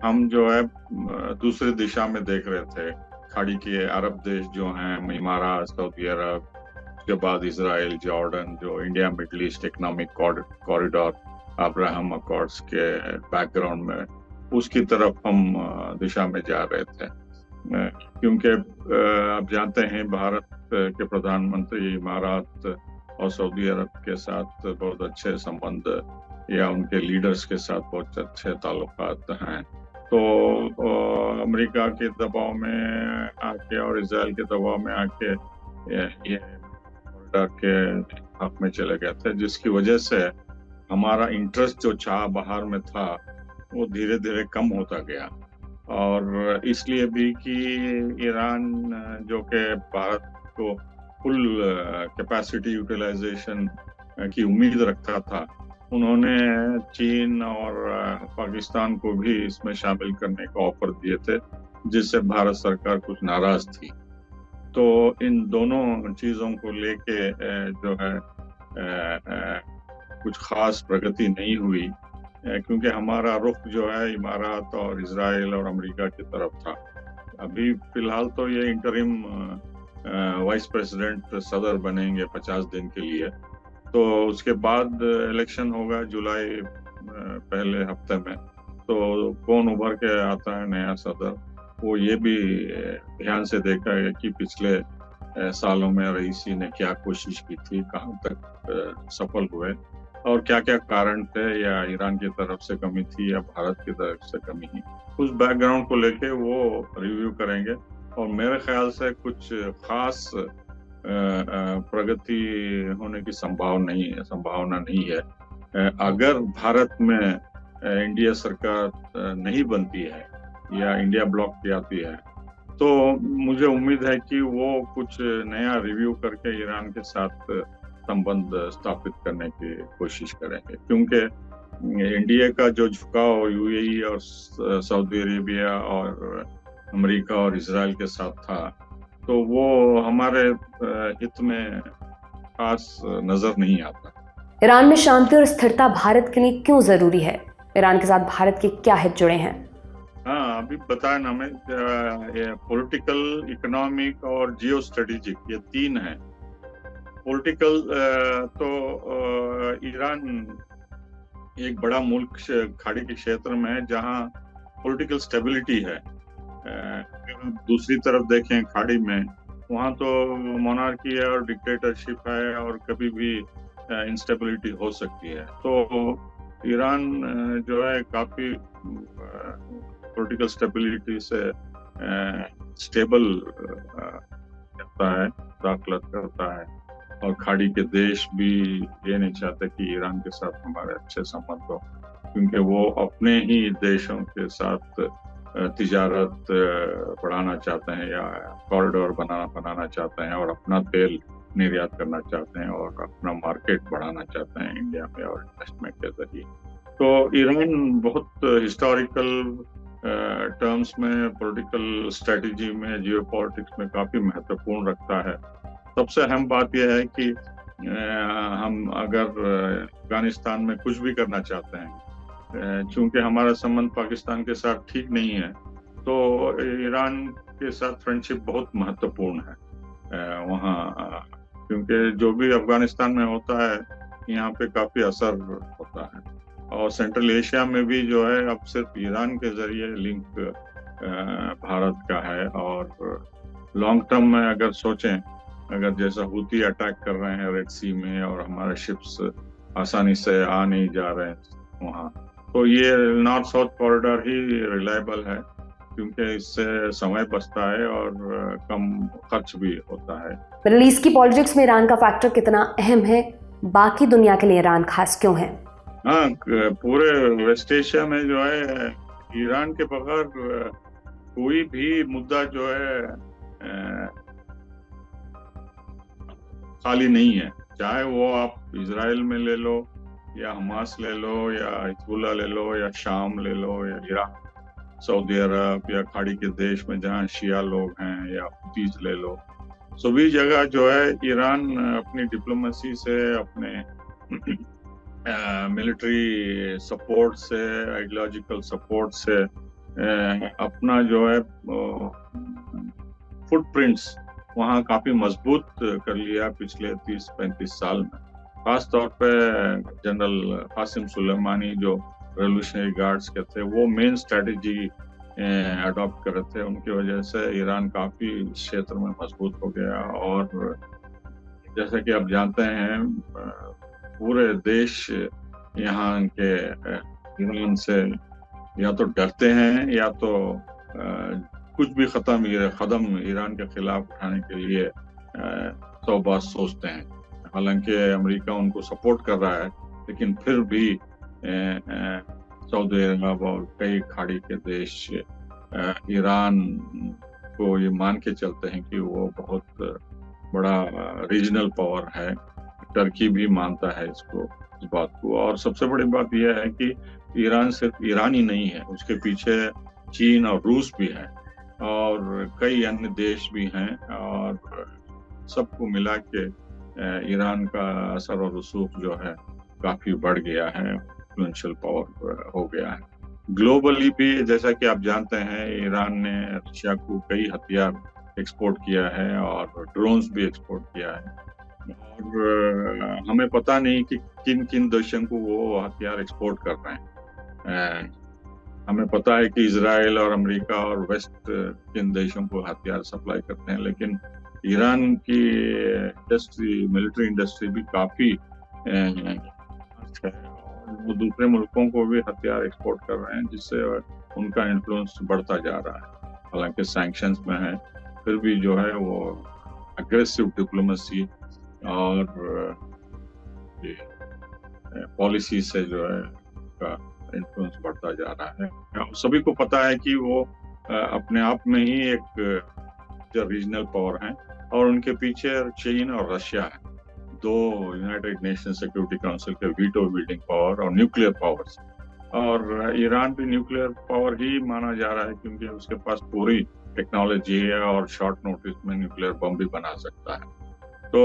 हम जो है दूसरी दिशा में देख रहे थे। खाड़ी के अरब देश जो हैं, इमारात, सऊदी अरब, उसके बाद इजराइल, जॉर्डन, जो India middle east economic corridor, Abraham accords के बैकग्राउंड में, उसकी तरफ हम दिशा में जा रहे थे। क्योंकि आप जानते हैं भारत के प्रधानमंत्री इमारात और सऊदी अरब के साथ बहुत अच्छे संबंध, या उनके लीडर्स के साथ बहुत अच्छे ताल्लुकात हैं। तो अमेरिका के दबाव में आके और इजराइल के दबाव में आके ये कॉरिडोर के हक में चले गए थे, जिसकी वजह से हमारा इंटरेस्ट जो चाबहार में था वो धीरे धीरे कम होता गया। और इसलिए भी कि ईरान जो कि भारत को फुल कैपेसिटी यूटिलाइजेशन की उम्मीद रखता था, उन्होंने चीन और पाकिस्तान को भी इसमें शामिल करने का ऑफर दिए थे, जिससे भारत सरकार कुछ नाराज थी। तो इन दोनों चीज़ों को लेके जो है कुछ खास प्रगति नहीं हुई, क्योंकि हमारा रुख जो है इमारात और इजराइल और अमेरिका की तरफ था। अभी फिलहाल तो ये इंटरिम वाइस प्रेसिडेंट सदर बनेंगे 50 दिन के लिए, तो उसके बाद इलेक्शन होगा जुलाई पहले हफ्ते में। तो कौन उभर के आता है नया सदर, वो ये भी ध्यान से देखा है कि पिछले सालों में रईसी ने क्या कोशिश की थी, कहाँ तक सफल हुए, और क्या क्या कारण थे, या ईरान की तरफ से कमी थी या भारत की तरफ से कमी थी। उस बैकग्राउंड को लेके वो रिव्यू करेंगे, और मेरे ख्याल से कुछ खास प्रगति होने की संभावना नहीं है। अगर भारत में इंडिया सरकार नहीं बनती है या इंडिया ब्लॉक की आती है, तो मुझे उम्मीद है कि वो कुछ नया रिव्यू करके ईरान के साथ संबंध स्थापित करने की कोशिश करेंगे। क्योंकि इंडिया का जो झुकाव यूएई और सऊदी अरेबिया और अमेरिका और इजराइल के साथ था, तो वो हमारे हित में खास नजर नहीं आता। ईरान में शांति और स्थिरता भारत के लिए क्यों जरूरी है? ईरान के साथ भारत के क्या हित जुड़े हैं? हाँ, अभी बताया ना हमें, पॉलिटिकल, इकोनॉमिक और जियो स्ट्रेटेजिक, ये 3 हैं। पॉलिटिकल तो ईरान एक बड़ा मुल्क खाड़ी के क्षेत्र में है, जहाँ पॉलिटिकल स्टेबिलिटी है। दूसरी तरफ देखें खाड़ी में, वहाँ तो मोनार्की है और डिक्टेटरशिप है, और कभी भी इंस्टेबिलिटी हो सकती है। तो ईरान जो है काफी पॉलिटिकल स्टेबिलिटी से स्टेबल करता है, दाखिलत करता है। और खाड़ी के देश भी ये नहीं चाहते कि ईरान के साथ हमारे अच्छे संबंध हो, क्योंकि वो अपने ही देशों के साथ तिजारत बढ़ाना चाहते हैं या कॉरिडोर बनाना चाहते हैं और अपना तेल निर्यात करना चाहते हैं और अपना मार्केट बढ़ाना चाहते हैं इंडिया में और इन्वेस्टमेंट के जरिए। तो ईरान बहुत हिस्टोरिकल टर्म्स में, पॉलिटिकल स्ट्रेटजी में, जियो पॉलिटिक्स में काफ़ी महत्वपूर्ण रखता है। सबसे अहम बात यह है कि हम अगर अफगानिस्तान में कुछ भी करना चाहते हैं, चूंकि हमारा संबंध पाकिस्तान के साथ ठीक नहीं है, तो ईरान के साथ फ्रेंडशिप बहुत महत्वपूर्ण है वहाँ, क्योंकि जो भी अफगानिस्तान में होता है यहाँ पे काफ़ी असर होता है। और सेंट्रल एशिया में भी जो है अब सिर्फ ईरान के जरिए लिंक भारत का है। और लॉन्ग टर्म में अगर सोचें, अगर जैसा हूती अटैक कर रहे हैं रेड सी में और हमारे शिप्स आसानी से आ नहीं जा रहे हैं वहाँ, तो ये नॉर्थ साउथ कॉरिडोर ही रिलायबल है, क्योंकि इससे समय बचता है और कम खर्च भी होता है। मिडिल ईस्ट की पॉलिटिक्स में ईरान का फैक्टर कितना अहम है, बाकी दुनिया के लिए ईरान खास क्यों है? हाँ, पूरे वेस्ट एशिया में जो है ईरान के बगैर कोई भी मुद्दा जो है खाली नहीं है। चाहे वो आप इजराइल में ले लो या हमास ले लो या हिजबुल्लाह ले लो या शाम ले लो या इराक, सऊदी अरब या खाड़ी के देश में जहाँ शिया लोग हैं या हुतीज ले लो, सभी जगह जो है ईरान अपनी डिप्लोमेसी से, अपने मिलिट्री सपोर्ट से, आइडियोलॉजिकल सपोर्ट से अपना जो है फुटप्रिंट्स वहाँ काफ़ी मजबूत कर लिया पिछले 30-35 साल में। खास तौर पे जनरल कासिम सुलेमानी जो रेवोल्यूशनरी गार्ड्स के थे, वो मेन स्ट्रेटजी अडॉप्ट कर रहे थे। उनकी वजह से ईरान काफ़ी क्षेत्र में मजबूत हो गया। और जैसा कि आप जानते हैं, पूरे देश यहाँ के ईरान से या तो डरते हैं या तो कुछ भी कदम ईरान के खिलाफ उठाने के लिए 100 बार सोचते हैं। हालांकि अमेरिका उनको सपोर्ट कर रहा है, लेकिन फिर भी सऊदी अरब और कई खाड़ी के देश ईरान को ये मान के चलते हैं कि वो बहुत बड़ा रीजनल पावर है। टर्की भी मानता है इस बात को। और सबसे बड़ी बात यह है कि ईरान सिर्फ ईरान ही नहीं है, उसके पीछे चीन और रूस भी है और कई अन्य देश भी हैं, और सबको मिला के ईरान का असर और रसूख जो है काफ़ी बढ़ गया है, इन्फ्लुएंशियल पावर हो गया है। ग्लोबली भी जैसा कि आप जानते हैं, ईरान ने रशिया को कई हथियार एक्सपोर्ट किया है और ड्रोन्स भी एक्सपोर्ट किया है। और हमें पता नहीं कि किन किन देशों को वो हथियार एक्सपोर्ट कर रहे हैं। हमें पता है कि इजराइल और अमेरिका और वेस्ट किन देशों को हथियार सप्लाई करते हैं, लेकिन ईरान की इंडस्ट्री, मिलिट्री इंडस्ट्री भी काफ़ी है और वो दूसरे मुल्कों को भी हथियार एक्सपोर्ट कर रहे हैं, जिससे उनका इन्फ्लुएंस बढ़ता जा रहा है। हालांकि सैंक्शंस में है, फिर भी जो है वो अग्रेसिव डिप्लोमेसी और पॉलिसी से जो है का इन्फ्लुएंस बढ़ता जा रहा है। सभी को पता है कि वो अपने आप में ही एक रीजनल पावर है और उनके पीछे चीन और रशिया है, दो यूनाइटेड नेशन सिक्योरिटी काउंसिल के वीटो बिल्डिंग पावर और न्यूक्लियर पावर्स। और ईरान भी न्यूक्लियर पावर ही माना जा रहा है, क्योंकि उसके पास पूरी टेक्नोलॉजी है और शॉर्ट नोटिस में न्यूक्लियर बम भी बना सकता है। तो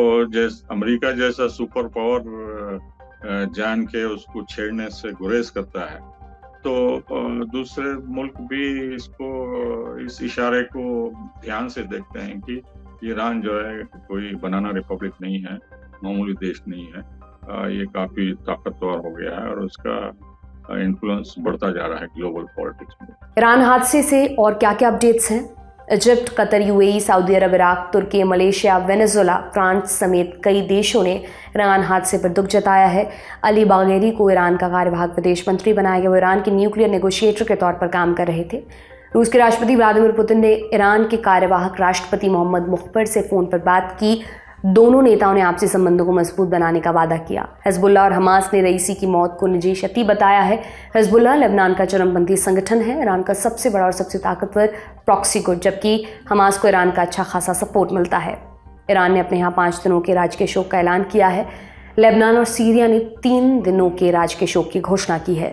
अमेरिका जैसा सुपर पावर जान के उसको छेड़ने से गुरेज करता है, तो दूसरे मुल्क भी इस इशारे को ध्यान से देखते हैं कि ईरान जो है कोई बनाना रिपब्लिक नहीं है, मामूली देश नहीं है, ये काफ़ी ताकतवर हो गया है और उसका इन्फ्लुएंस बढ़ता जा रहा है ग्लोबल पॉलिटिक्स में। ईरान हादसे से और क्या क्या अपडेट्स हैं? इजिप्ट, कतर, यूएई, सऊदी अरब, इराक, तुर्की, मलेशिया, वेनेजुएला, फ्रांस समेत कई देशों ने ईरान हादसे पर दुख जताया है। अली बागेरी को ईरान का कार्यवाहक विदेश मंत्री बनाया गया। वो ईरान के न्यूक्लियर नेगोशिएटर के तौर पर काम कर रहे थे। रूस के राष्ट्रपति व्लादिमीर पुतिन ने ईरान के कार्यवाहक राष्ट्रपति मोहम्मद मुख्बर से फ़ोन पर बात की। दोनों नेताओं ने आपसी संबंधों को मजबूत बनाने का वादा किया। हिजबुल्लाह और हमास ने रईसी की मौत को निजी क्षति बताया है। हिजबुल्लाह लेबनान का चरमपंथी संगठन है, ईरान का सबसे बड़ा और सबसे ताकतवर प्रॉक्सी गुट, जबकि हमास को ईरान का अच्छा खासा सपोर्ट मिलता है। ईरान ने अपने यहाँ 5 दिनों के राजकीय शोक का ऐलान किया है। लेबनान और सीरिया ने 3 दिनों के राजकीय शोक की घोषणा की है।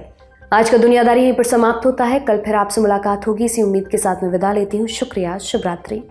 आज का दुनियादारी यहीं पर समाप्त होता है। कल फिर आपसे मुलाकात होगी, इसी उम्मीद के साथ मैं विदा लेती हूँ। शुक्रिया, शुभ रात्रि।